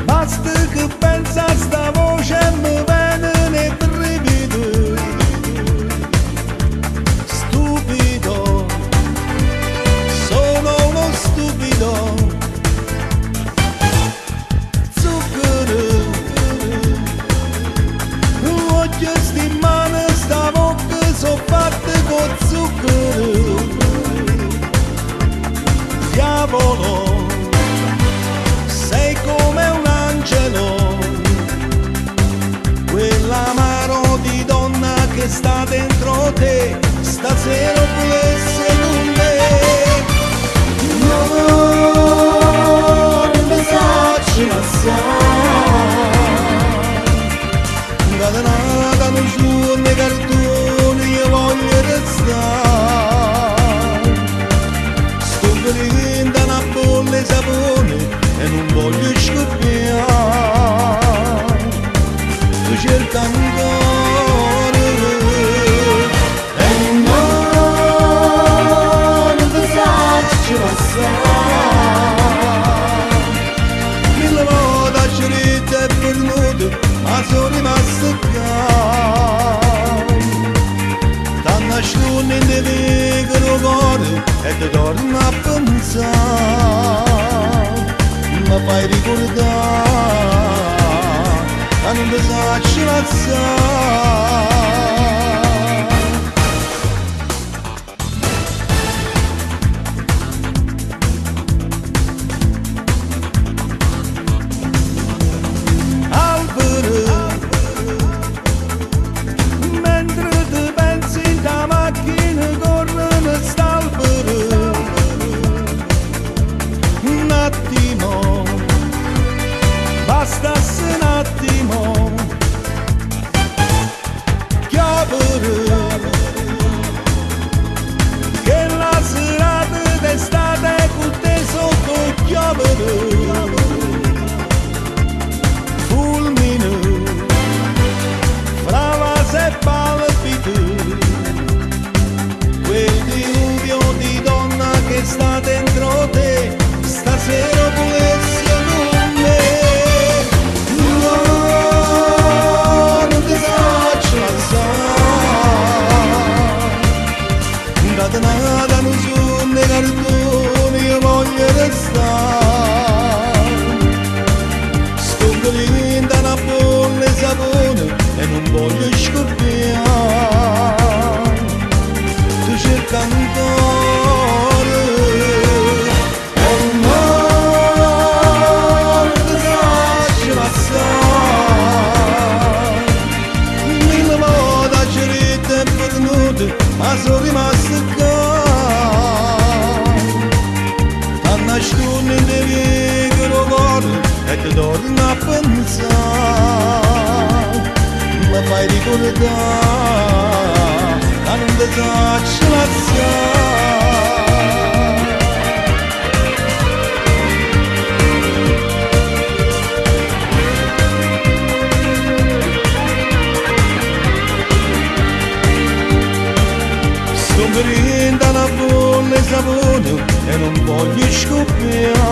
Basta che pensa a sta voce e mi viene nei brividi. Stupido, sono uno stupido. Zucchero, voglio sti mani, sta bocca so fatte con zucchero. Diavolo, sei come un angelo, quell'amaro di donna che sta dentro te, stasera volesse con me. No, non mi sacci passare, catenata non su nei cartoni, io voglio restare. Sto venendo una bolla di sapone e non voglio scoppiare. Tu cerca ancora e non ti sacci passare. Mille volte a scerita e pernuto, ma sono rimasto qua. T'hanno nascosto in te piccolo cuore e ti torno a pensare. Ma fai ricordare che non ti sacci passare. Albero, mentre ti pensi in ta macchina corrono st'albero. Un attimo, bastasse un attimo, chiavere, che la serata d'estate con te sotto chiavere. Fulmine, frava e palpite, quel diluvio di donna che sta dentro te, stasera volesse con me. No, non ti sacci passare, catenata non su nei cartoni, io voglio restare. Sto venendo una bolla di sapone e non voglio scoppiare. Tu cerca ancora e non ti sacci passare. Mille volte a scerita e pernuto, ma sono rimasto qua. T'hanno nascosto in te piccolo cuore e ti torno a pensare. Ma fai ricordare che non ti sacci passare. Sto venendo una bolla di sapone e non voglio scoppiare.